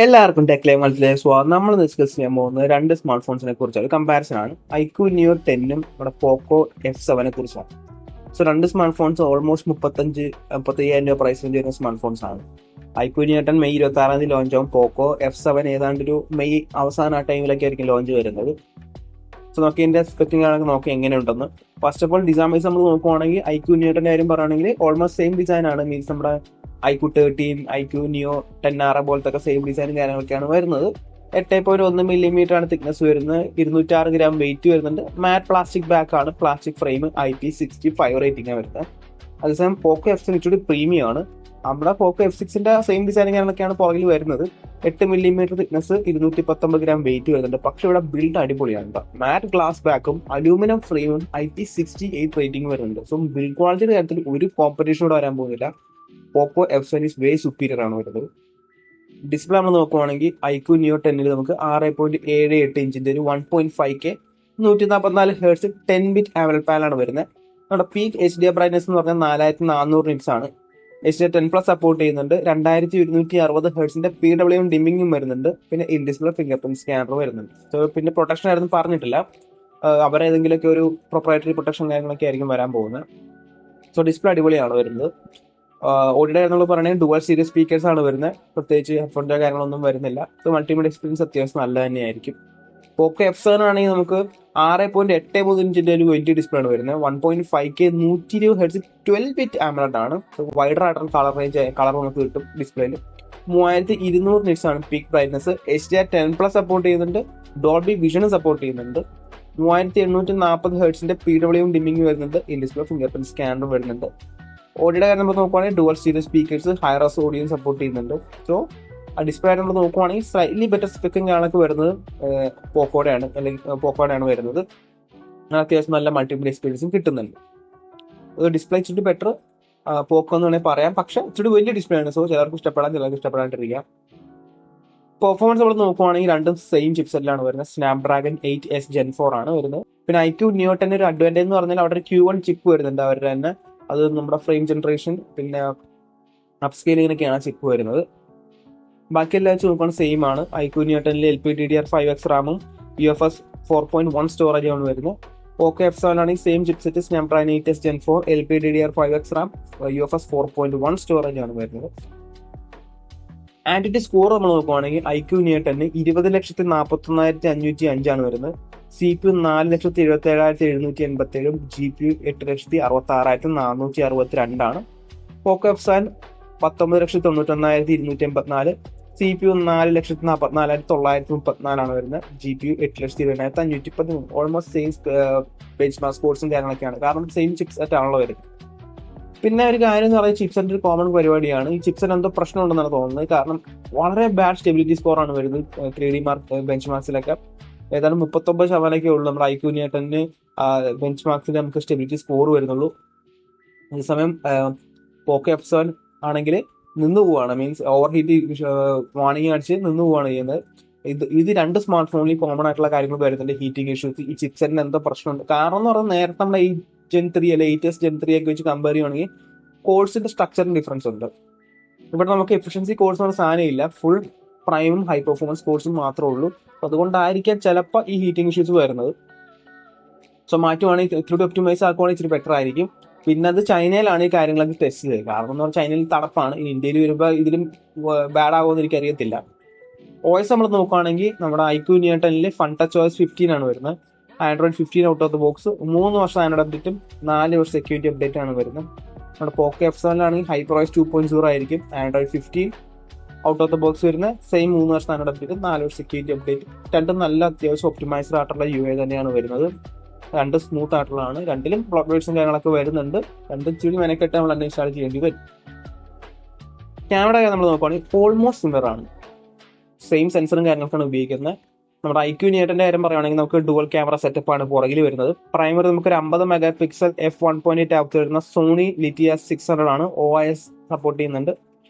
എല്ലാവർക്കും ടെക് ലേമൽസിലേക്ക് സ്വാഗതം. നമ്മൾ ഡിസ്കസ് ചെയ്യാൻ പോകുന്നത് രണ്ട് സ്മാർട്ട് ഫോൺസിനെ കുറിച്ചാണ്, കമ്പാരിസൺ ആണ്. ഐക്യു നിയോ 10ഉം നമ്മുടെ പോക്കോ F7 കുറിച്ചാണ്. സോ രണ്ട് സ്മാർട്ട് ഫോൺസ് ഓൾമോസ്റ്റ് 35,000 രൂപ പ്രൈസ് റേഞ്ച് വരുന്ന സ്മാർട്ട് ഫോൺസ് ആണ്. ഐക്യു നിയോ 10 മെയ് 26 ലോഞ്ച് ആവും. പോക്കോ F7 ഏതാണ്ട് ഒരു മെയ് അവസാന ടൈമിലൊക്കെ ആയിരിക്കും ലോഞ്ച് വരുന്നത്. സോ നോക്കി ഇതിന്റെ സ്പെക്കിംഗ് ആണെങ്കിൽ നോക്കി എങ്ങനെയുണ്ടെന്ന്. First of all design wise നമ്മൾ നോക്കുവാണെങ്കിൽ ഐക്യു നിയോ 10 കാര്യം പറയുകയാണെങ്കിൽ ഓൾമോസ്റ്റ് സെയിം ഡിസൈൻ ആണ്. മീൻസ് നമ്മുടെ ഐക്യു 13, ഐക്യു നിയോ 10R പോലത്തെ സെയിം ഡിസൈനും കാര്യങ്ങളൊക്കെയാണ് വരുന്നത്. 8.1 mm ആണ് തിക്നെസ് വരുന്നത്. 206 ഗ്രാം വെയിറ്റ് വരുന്നുണ്ട്. മാറ്റ് പ്ലാസ്റ്റിക് ബാക്ക് ആണ്, പ്ലാസ്റ്റിക് ഫ്രെയിം, IP65 റേറ്റിംഗ് ആണ് വരുന്നത്. അതേസമയം പോക്കോ F7 ഇച്ചിരി പ്രീമിയം ആണ്. നമ്മുടെ പോക്കോ F6ന്റെ സെയിം ഡിസൈനും കാര്യങ്ങളൊക്കെയാണ് പുറകിൽ വരുന്നത്. 8 mm തിക്നെസ്, 219 ഗ്രാം വെയിറ്റ് വരുന്നുണ്ട്. പക്ഷെ ഇവിടെ ബിൽഡ് അടിപൊളിയാണ്. മാറ്റ് ഗ്ലാസ് ബാക്കും അലൂമിനിയം ഫ്രെയിമും IP68 റേറ്റിംഗ് വരുന്നുണ്ട്. സോ ബിൽഡ് ക്വാളിറ്റിയുടെ കാര്യത്തിൽ ഒരു കോമ്പറ്റീഷൻ ഇവിടെ വരാൻ പോകുന്നില്ല. പോക്കോ F7 ഈസ് വേ സുപ്പീരിയർ ആണ് വരുന്നത്. ഡിസ്പ്ലേ നമ്മൾ നോക്കുവാണെങ്കിൽ ഐക്യു നിയോ 10 നമുക്ക് 6.78 ഇഞ്ചിന്റെ ഒരു 1.5K 144 Hz 10-bit AMOLED പാനലാണ് വരുന്നത്. നമ്മുടെ പീക്ക് HDR ബ്രൈറ്റ്നസ് എന്ന് പറഞ്ഞാൽ 4400 nits ആണ്. HDR10+ സപ്പോർട്ട് ചെയ്യുന്നുണ്ട്. 2160 Hz PWM ഡിമ്മിങ്ങും വരുന്നുണ്ട്. പിന്നെ in display finger print scanner വരുന്നുണ്ട്. സോ പിന്നെ പ്രൊട്ടക്ഷൻ ആയിരുന്നു പറഞ്ഞിട്ടില്ല. അവരേതെങ്കിലുമൊക്കെ ഒരു പ്രൊപ്രൈറ്ററി പ്രൊട്ടക്ഷൻ കാര്യങ്ങളൊക്കെ ആയിരിക്കും വരാൻ പോകുന്നത്. സോ ഡിസ്പ്ലേ അടിപൊളിയാണ് വരുന്നത്. ഓഡിയോ എന്നുള്ള പറയുന്നത് ഡുവൽ സീരീസ് സ്പീക്കേഴ്സ് ആണ് വരുന്നത്. പ്രത്യേകിച്ച് ഹെഡ്ഫോണിന്റെ കാര്യങ്ങളൊന്നും വരുന്നില്ല. സോ മൾട്ടിമീഡിയ എക്സ്പീരിയൻസ് അത്യാവശ്യം നല്ല തന്നെയായിരിക്കും. പോക്കോ F7 ആണെങ്കിൽ നമുക്ക് 6.83 ഇഞ്ചിന്റെ ഒരു വലിയ ഡിസ്പ്ലേ ആണ് വരുന്നത്. 1.5K 120 Hz 12-bit AMOLED ആണ്. വൈഡർ ആയിട്ടുള്ള കളർ നമുക്ക് കിട്ടും ഡിസ്പ്ലേയിൽ. 3200 nits ആണ് പീക്ക് ബ്രൈറ്റ്നസ്. HDR10+ സപ്പോർട്ട് ചെയ്യുന്നുണ്ട്. ഡോൾബി വിഷനും സപ്പോർട്ട് ചെയ്യുന്നുണ്ട്. 3840 Hz PWM ഡിമ്മിങ് വരുന്നുണ്ട്. In display finger print scanner വരുന്നുണ്ട്. ഓഡിയോയുടെ കാര്യം നമ്മൾ നോക്കുവാണെങ്കിൽ dual stereo speakers, hi res audio support ചെയ്യുന്നുണ്ട്. സോ ആ ഡിസ്പ്ലേ ആയിട്ട് നമ്മൾ നോക്കുവാണെങ്കിൽ സ്ലൈറ്റ്ലി ബെറ്റർ സ്പെക്കിംഗ് ആണൊക്കെ വരുന്നത് പോക്കോടെയാണ്, അല്ലെങ്കിൽ പോക്കോടെയാണ് വരുന്നത്. അത്യാവശ്യം നല്ല മൾട്ടിമീഡിയ എക്സ്പീരിയൻസും കിട്ടുന്നുണ്ട്. ഡിസ്പ്ലേ ഇച്ചിരി ബെറ്റർ പോക്കോ എന്ന് വേണമെങ്കിൽ പറയാം. പക്ഷെ ഇച്ചിരി വലിയ ഡിസ്പ്ലേ ആണ്. സോ ചിലർക്ക് ഇഷ്ടപ്പെടാൻ, ചിലർക്ക് ഇഷ്ടപ്പെടാണ്ടിരിക്കാം. പെർഫോമൻസ് നമ്മൾ നോക്കുവാണെങ്കിൽ രണ്ടും സെയിം ചിപ്സെറ്റിലാണ് വരുന്നത്. സ്നാപ്ഡ്രാഗൺ 8S Gen 4 ആണ് വരുന്നത്. പിന്നെ ഐക്യു നിയോ 10 ഒരു അഡ്വാൻറ്റേജ് എന്ന് പറഞ്ഞാൽ അവിടെ ഒരു Q1 ചിപ്പ് വരുന്നുണ്ട് അവരുടെ തന്നെ. അത് നമ്മുടെ ഫ്രെയിം ജനറേഷൻ പിന്നെ അപ്സ്കെയിലിങ്ങിനൊക്കെയാണ് ചിപ്പ് വരുന്നത്. ബാക്കി എല്ലാ വെച്ച് നോക്കുകയാണെങ്കിൽ സെയിം ആണ്. ഐക്യു നിയോ 10 LPDDR5X റാമും UFS 4.1 സ്റ്റോറേജാണ് വരുന്നത്. പോക്കോ F7 ആണെങ്കിൽ same chipset, Snapdragon 8S Gen 4 LPDDR5X Ram, UFS 4.1 storage ആണ് വരുന്നത്. ആന്റിറ്റി സ്കോർ നമ്മൾ നോക്കുവാണെങ്കിൽ ഐക്യു നിയോ 10 20,41,505 ആണ് വരുന്നത്. CPU 4,77,787, GPU 8,66,462 ആണ്. പോക്കോ F7 19,91,284, CPU 4,44,934 ആണ് വരുന്നത്. GPU 8,20,513. Almost same benchmark സ്കോർസും കാര്യങ്ങളൊക്കെയാണ്, കാരണം സെയിം ചിപ്പ് സെറ്റ് ആണല്ലോ വരുന്നത്. പിന്നെ ഒരു കാര്യം എന്ന് പറയുന്നത് ചിപ്സെറ്റ് ഒരു കോമൺ പരിപാടിയാണ്. ഈ ചിപ്സെറ്റ് എന്തോ പ്രശ്നം ഉണ്ടെന്നാണ് തോന്നുന്നത്. കാരണം വളരെ ബാഡ് സ്റ്റെബിലിറ്റി സ്കോർ ആണ് വരുന്നത് 3D മാർക്ക് ബെഞ്ച് മാർക്സിലൊക്കെ. ഏതാണ്ട് 39% ഉള്ളൂ നമ്മുടെ ഐക്യു നിയോ 10 ബെഞ്ച് മാർക്സിൽ നമുക്ക് സ്റ്റെബിലിറ്റി സ്കോർ വരുന്നുള്ളൂ. അതേസമയം പോക്കോ F7 ആണെങ്കിൽ നിന്ന് പോവാണ്. മീൻസ് ഓവർ ഹീറ്റ് വാണിംഗ് അടിച്ച് നിന്ന് പോവാണ് ചെയ്യുന്നത്. ഇത് രണ്ട് സ്മാർട്ട് ഫോണിൽ കോമൺ ആയിട്ടുള്ള കാര്യങ്ങൾ വരുന്നുണ്ട്. ഹീറ്റിംഗ് ഇഷ്യൂസ്, ഈ ചിപ്സെറ്റിന് എന്തോ പ്രശ്നമുണ്ട്. കാരണം എന്ന് പറഞ്ഞാൽ നേരത്തെ നമ്മുടെ ഈ Gen 3 അല്ലെ 8S Gen 3 ഒക്കെ വെച്ച് കമ്പയർ ചെയ്യുകയാണെങ്കിൽ കോഴ്സിന്റെ സ്ട്രക്ചറിന് ഡിഫറൻസ് ഉണ്ട്. ഇവിടെ നമുക്ക് എഫിഷ്യൻസി കോഴ്സ് എന്ന സാധനം ഇല്ല. ഫുൾ പ്രൈമും ഹൈ പെർഫോമൻസ് കോഴ്സും മാത്രമേ ഉള്ളൂ. അതുകൊണ്ടായിരിക്കാം ചിലപ്പോൾ ഈ ഹീറ്റിംഗ് ഇഷ്യൂസ് വരുന്നത്. സോ മാറ്റുവാണെങ്കിൽ ഇത്തിരി ഒപ്റ്റിമൈസ് ആക്കുവാണെങ്കിൽ ഇച്ചിരി ബെറ്റർ ആയിരിക്കും. പിന്നെ അത് ചൈനയിലാണ് ഈ കാര്യങ്ങളൊക്കെ ടെസ്റ്റ് ചെയ്തത്. കാരണം എന്ന് പറഞ്ഞാൽ ചൈനയിൽ തടപ്പാണ്. ഇന്ത്യയിൽ വരുമ്പോൾ ഇതിലും ബാഡ് ആകുമെന്ന് എനിക്കറിയത്തില്ല. OS നമ്മൾ നോക്കുകയാണെങ്കിൽ നമ്മുടെ ഐക്യു നിയോ 10 ഫൺ ടച്ച് OS 15 ആണ് വരുന്നത്. Android 15 out of the box. 3 വർഷം ആൻഡ്രോയിഡ് അപ്ഡേറ്റും 4 വർഷം സെക്യൂരിറ്റി അപ്ഡേറ്റ് ആണ് വരുന്നത്. നമ്മുടെ പോക്കോ F7 ആണെങ്കിൽ ഹൈപ്പർ OS 2.0 ആയിരിക്കും. Android 15 out of the box വരുന്ന സെയിം 3 വർഷം ആൻഡ്രോയിഡ് അപ്ഡേറ്റ്, 4 വർഷം സെക്യൂരിറ്റി അപ്ഡേറ്റ്. രണ്ടും നല്ല അത്യാവശ്യം ഒപ്റ്റിമൈസ്ഡ് ആയിട്ടുള്ള UI തന്നെയാണ് വരുന്നത്. രണ്ട് സ്മൂത്ത് ആയിട്ടുള്ളതാണ്. രണ്ടിലും അപ്ഡേറ്റ്സും കാര്യങ്ങളൊക്കെ വരുന്നുണ്ട്. രണ്ടും ഇച്ചിരി മെനക്കെട്ട് നമ്മൾ തന്നെ ഇൻസ്റ്റാൾ ചെയ്യേണ്ടി വരും. ക്യാമറ നമ്മൾ നോക്കുകയാണെങ്കിൽ ഓൾമോസ്റ്റ് സിമിലർ ആണ്. സെയിം സെൻസറും കാര്യങ്ങളൊക്കെയാണ് ഉപയോഗിക്കുന്നത്. നമ്മുടെ ഐക്യു നിയോ 10 കാര്യം പറയുകയാണെങ്കിൽ നമുക്ക് ഡുവൽ ക്യാമറ സെറ്റപ്പ് ആണ് പുറകിൽ വരുന്നത്. പ്രൈമറി നമുക്ക് ഒരു 50 മെഗാ പിക്സൽ f1.8 ആപ്പ് വരുന്ന സോണി ലിറ്റിയ 600 ആണ്. OIS സപ്പോർട്ട് ചെയ്യുന്നുണ്ട്.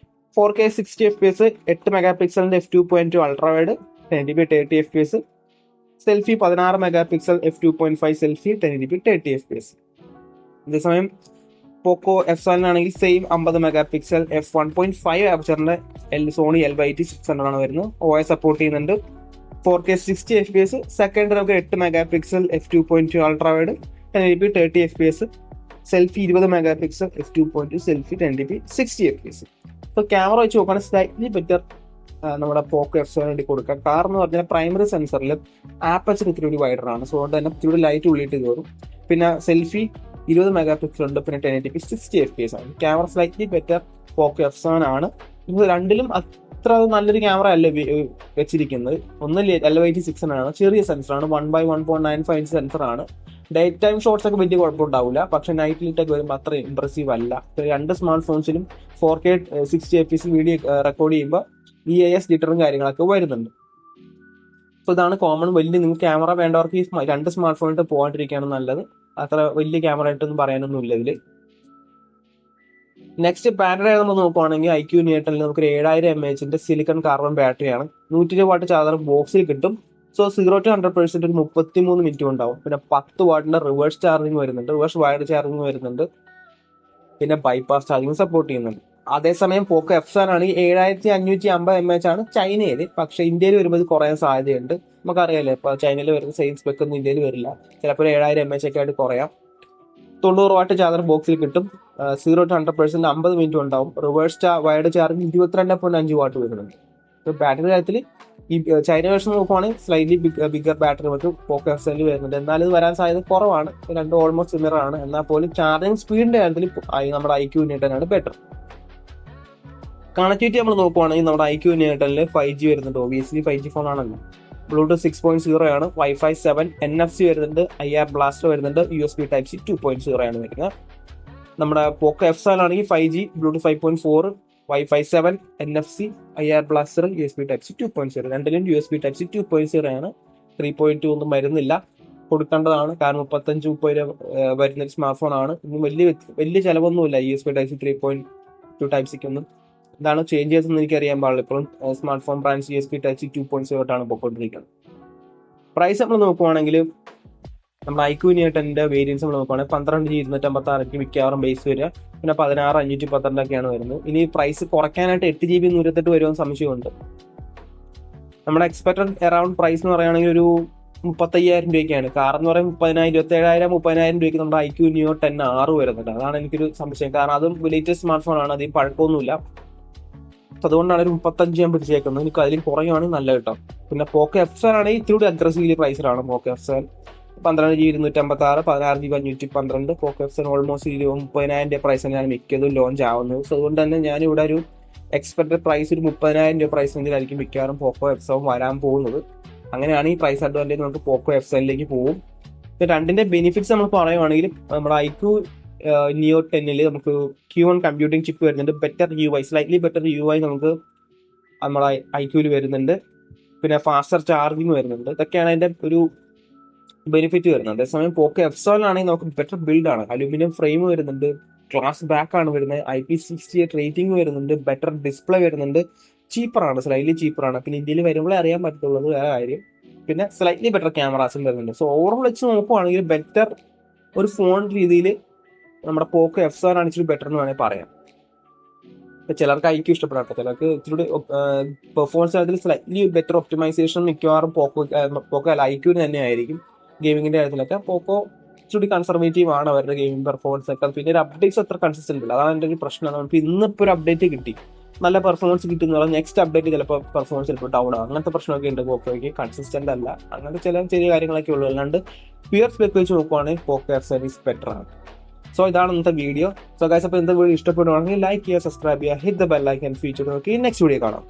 4K 60 FPS, 8 mega f2.2 ultra wide, 1080p 30 FPS. Selfie 16 mega f2.5 selfie, 1080p 30 FPS. അതേസമയം പോക്കോ F7 ആണെങ്കിൽ സെയിം 50 മെഗാ പിക്സൽ f1.5 ആപ്പച്ചറിന്റെ സോണി LY8600 ആണ് വരുന്നത്. OS സപ്പോർട്ട് ചെയ്യുന്നുണ്ട്. 4K 60 FPS. സെക്കൻഡ് നമുക്ക് 8 mega pixel f2.2 ultra wide 1080p 30 FPS. Selfie 20 mega pixel f2.2 selfie 1080p 60 FPS. ഇപ്പോൾ camera വെച്ച് നോക്കുകയാണെങ്കിൽ സ്ലൈറ്റ്ലി ബെറ്റർ നമ്മുടെ പോക്കോ F7 വേണ്ടി കൊടുക്കാം. കാരണം എന്ന് പറഞ്ഞാൽ പ്രൈമറി സെൻസറിൽ ആപ്പച്ചർ ഇത്തിരി കൂടി വൈഡർ ആണ്. സോ അതുകൊണ്ട് തന്നെ ഇത്തിരി ലൈറ്റ് ഉള്ളിട്ട് കയറും. പിന്നെ സെൽഫി 20 മെഗാ പിക്സൽ ഉണ്ട്. പിന്നെ 1080p 60 FPS ആണ്. ക്യാമറ സ്ലൈറ്റ്ലി ബെറ്റർ പോക്കോ F7 ആണ്. ഇത് രണ്ടിലും അത്ര നല്ലൊരു ക്യാമറ അല്ല വെച്ചിരിക്കുന്നത്. ഒന്ന് LY86 ആണ്, ചെറിയ സെൻസറാണ്, 1/1.95 ഇഞ്ച് സെൻസറാണ്. ഡേ ടൈം ഷോട്ട്സ് ഒക്കെ വലിയ കുഴപ്പമുണ്ടാവില്ല. പക്ഷെ നൈറ്റ് ലൈറ്റൊക്കെ വരുമ്പോൾ അത്ര ഇംപ്രസീവ് അല്ല. രണ്ട് സ്മാർട്ട് ഫോൺസിലും 4K 60 FPS വീഡിയോ റെക്കോർഡ് ചെയ്യുമ്പോൾ EAS ജിറ്ററും കാര്യങ്ങളൊക്കെ വരുന്നുണ്ട്. സോ ഇതാണ് കോമൺ. വലിയ നിങ്ങൾക്ക് ക്യാമറ വേണ്ടവർക്ക് ഈ രണ്ട് സ്മാർട്ട് ഫോണിട്ട് പോകാണ്ടിരിക്കുകയാണ് നല്ലത്. അത്ര വലിയ ക്യാമറ ആയിട്ടൊന്നും പറയാനൊന്നും ഇല്ല ഇതിൽ. നെക്സ്റ്റ് ബാറ്ററി നമ്മൾ നോക്കുവാണെങ്കിൽ IQ Neo 10 നമുക്ക് 7000 mAh സിലിക്കൺ കാർബൺ ബാറ്ററിയാണ്. 120 വാട്ട് ചാർജർ ബോക്സിൽ കിട്ടും. സോ 0 to 100% ഒരു 33 മിനിറ്റ് ഉണ്ടാവും. പിന്നെ 10 വാട്ടിന്റെ റിവേഴ്സ് ചാർജിങ് വരുന്നുണ്ട്, റിവേഴ്സ് വയർഡ് ചാർജിങ് വരുന്നുണ്ട്. പിന്നെ ബൈപ്പാസ് ചാർജിങ് സപ്പോർട്ട് ചെയ്യുന്നുണ്ട്. അതേസമയം പോക്കോ F7 ആണെങ്കിൽ 7550 mAh ആണ് ചൈനയിൽ. പക്ഷെ ഇന്ത്യയിൽ വരുമ്പോൾ ഇത് കുറയാൻ സാധ്യതയുണ്ട്. നമുക്കറിയാലോ, ഇപ്പൊ ചൈനയിൽ വരുന്ന സെയിം സ്പെക്ക് ഒന്നും ഇന്ത്യയിൽ വരില്ല. ചിലപ്പോൾ 7000 mAh ഒക്കെ ആയിട്ട് കുറയാം. 90 വാട്ട് ചാർജർ ബോക്സിൽ കിട്ടും. 0 to 100% 50 മിനിറ്റ് ഉണ്ടാവും. റിവേഴ്സ് വയർഡ് ചാർജിങ് 22.5 വാട്ട് വരുന്നുണ്ട്. ബാറ്ററി കാര്യത്തിൽ ഈ ചൈന വേർഷൻ നോക്കുവാണെങ്കിൽ സ്ലൈറ്റ്ലി ബിഗർ ബാറ്ററി നമുക്ക് പോക്കോ F7 വരുന്നുണ്ട്. എന്നാൽ ഇത് വരാൻ സാധ്യത കുറവാണ്. രണ്ടും ഓൾമോസ്റ്റ് സിമിലർ ആണ്. എന്നാൽ പോലും ചാർജിങ് സ്പീഡിന്റെ കാര്യത്തിൽ നമ്മുടെ IQ Neo 10 ആണ് ബെറ്റർ. കണക്ടിവിറ്റി നമ്മൾ നോക്കുവാണെങ്കിൽ നമ്മുടെ IQ Neo 10 5G വരുന്നുണ്ട്. ഒബിയസ്ലി 5G ഫോൺ ആണല്ലോ. ബ്ലൂടൂത്ത് 6.0 ആണ്, Wi-Fi 7, NFC വരുന്നുണ്ട്, IR ബ്ലാസ്റ്റർ വരുന്നുണ്ട്, USB Type-C 2.0 ആണ് വരുന്നത്. നമ്മുടെ പോക്കോ F7 ആണെങ്കിൽ 5G, Bluetooth 5.4, Wi-Fi 7, NFC, IR blaster, USB Type-C 2.0. രണ്ടിലും USB Type-C 2.0 ആണ്. 3.2 ഒന്നും വരുന്നില്ല. കൊടുക്കേണ്ടതാണ്. കാരണം 35-30 വരുന്ന സ്മാർട്ട് ഫോൺ ആണ്. ഇന്നും വലിയ ചിലവൊന്നുമില്ല USB Type-C 3.2 Type-Cക്ക് ഒന്നും. എന്താണ് ചേഞ്ച് ചെയ്തെന്ന് എനിക്കറിയാൻ പാടില്ല. ഇപ്പോഴും smart phone brands USB Type-C 2.0 ആണ് പോയിക്കൊണ്ടിരിക്കുന്നത്. പ്രൈസ് നമ്മൾ നോക്കുവാണെങ്കിൽ നമ്മുടെ IQ Neo 10 വേരിയൻസ് നമ്മൾ നോക്കുവാണെങ്കിൽ 12G 256 മിക്കവാറും ബേസ് വരിക. പിന്നെ 16,512 വരുന്നത്. ഇനി പ്രൈസ് കുറയ്ക്കാനായിട്ട് 8GB 128 വരുമെന്ന് സംശയമുണ്ട്. നമ്മുടെ എക്സ്പെക്ടഡ് അറൌണ്ട് പ്രൈസ് എന്ന് പറയുകയാണെങ്കിൽ ഒരു 35,000 രൂപയ്ക്കാണ്. കാരണം എന്ന് പറയുമ്പോൾ 30,000 രൂപയ്ക്ക് നമ്മുടെ IQ Neo 10 R വരുന്നുണ്ട്. അതാണ് എനിക്കൊരു സംശയം. കാരണം അതും ലേറ്റസ്റ്റ് സ്മാർട്ട് ഫോൺ ആണ്, അധികം പഴക്കമൊന്നുമില്ല. അതുകൊണ്ടാണ് ഒരു 35 ഞാൻ പിടിച്ചേക്കുന്നത്. എനിക്ക് അതിലും കുറയുവാണെങ്കിൽ നല്ല കിട്ടും. പിന്നെ പോക്കോ F7 ആണെങ്കിൽ ഇത്തിരി അഗ്രസീവ്ലി പ്രൈസിലാണ്. പോക്കോ F7 12GB 256, 16GB 512. പോക്കോ F7 ഓൾമോസ്റ്റ് 30,000 പ്രൈസ് തന്നെയാണ് മിക്കതും ലോഞ്ച് ആവുന്നത്. സോ അതുകൊണ്ട് തന്നെ ഞാനിവിടെ ഒരു എക്സ്പെക്ടഡ് പ്രൈസ് ഒരു 30,000 പ്രൈസ് റേഞ്ചിലായിരിക്കും മിക്കവാറും പോക്കോ F7 വരാൻ പോകുന്നത്. അങ്ങനെയാണ് ഈ പ്രൈസ് അഡ്വാൻറ്റേജ് നമുക്ക് പോക്കോ F7 പോകും. രണ്ടിന്റെ ബെനിഫിറ്റ്സ് നമ്മൾ പറയുവാണെങ്കിൽ നമ്മുടെ IQ Neo 10 നമുക്ക് Q1 കമ്പ്യൂട്ടിംഗ് ചിപ്പ് വരുന്നുണ്ട്. Better UI, slightly better UI നമുക്ക് നമ്മുടെ IQയിൽ വരുന്നുണ്ട്. പിന്നെ ഫാസ്റ്റർ ചാർജിങ് വരുന്നുണ്ട്. ഇതൊക്കെയാണ് അതിന്റെ ഒരു ബെനിഫിറ്റ് വരുന്നത്. അതേസമയം പോക്കോ F7 ആണെങ്കിൽ നമുക്ക് ബെറ്റർ ബിൽഡ് ആണ്. അലൂമിനിയം ഫ്രെയിം വരുന്നുണ്ട്, ഗ്ലാസ് ബാക്ക് ആണ് വരുന്നത്, IP68 റേറ്റിംഗ് വരുന്നുണ്ട്, ബെറ്റർ ഡിസ്പ്ലേ വരുന്നുണ്ട്, ചീപ്പറാണ്, സ്ലൈറ്റ്ലി ചീപ്പറാണ്. പിന്നെ ഇന്ത്യയിൽ വരുമ്പോഴേ അറിയാൻ പറ്റുള്ളത് വേറെ കാര്യം. പിന്നെ സ്ലൈറ്റ്ലി ബെറ്റർ ക്യാമറാസും വരുന്നുണ്ട്. സോ ഓവറോൾ വെച്ച് നോക്കുവാണെങ്കിൽ ബെറ്റർ ഒരു ഫോൺ രീതിയിൽ നമ്മുടെ പോക്കോ F7 ആണ് ഇച്ചിരി ബെറ്റർ എന്ന് വേണമെങ്കിൽ പറയാം. ഇപ്പൊ ചിലർക്ക് IQ ഇഷ്ടപ്പെടാത്ത, ചിലർക്ക് ഇച്ചിരി പെർഫോമൻസ് കാര്യത്തിൽ സ്ലൈറ്റ്ലി ബെറ്റർ ഒപ്റ്റിമൈസേഷൻ മിക്കവാറും പോക്കോ അല്ല IQ തന്നെ ആയിരിക്കും. ഗെയിമിങ്ങിന്റെ കാര്യത്തിലൊക്കെ പോക്കോ ഇച്ചിരി കൺസർവേറ്റീവ് ആണ് അവരുടെ ഗെയിമിംഗ് പെർഫോമൻസ് ഒക്കെ. പിന്നെ ഒരു അപ്ഡേറ്റ്സ് അത്ര കൺസിസ്റ്റന്റ് ഇല്ല, അതാണ് എൻ്റെ ഒരു പ്രശ്നം. നമുക്ക് ഇന്നിപ്പോൾ ഒരു അപ്ഡേറ്റ് കിട്ടി, നല്ല പെർഫോമൻസ് കിട്ടുന്ന നെക്സ്റ്റ് അപ്ഡേറ്റ് ചിലപ്പോൾ പെർഫോമൻസ് ചിലപ്പോൾ ഡൗൺ ആകും. അങ്ങനത്തെ പ്രശ്നമൊക്കെ ഉണ്ട് പോക്കോയ്ക്ക്. കൺസിസ്റ്റന്റ് അല്ല, അങ്ങനത്തെ ചെറിയ കാര്യങ്ങളൊക്കെ ഉള്ളൂ. അല്ലാണ്ട് പ്യുവർ സ്പെക്ക് വെച്ച് നോക്കുവാണെങ്കിൽ പോക്കോ F7 ബെറ്റർ ആണ്. സോ ഇതാണ് ഇന്നത്തെ വീഡിയോ. സോ ഗൈസ്, അപ്പോൾ ഇന്നത്തെ വീഡിയോ ഇഷ്ടപ്പെടുവാണെങ്കിൽ ലൈക്ക് ചെയ്യുക, സബ്സ്ക്രൈബ് ചെയ്യുക, hit the bell icon feature നോക്കി നെക്സ്റ്റ് വീഡിയോ കാണാം.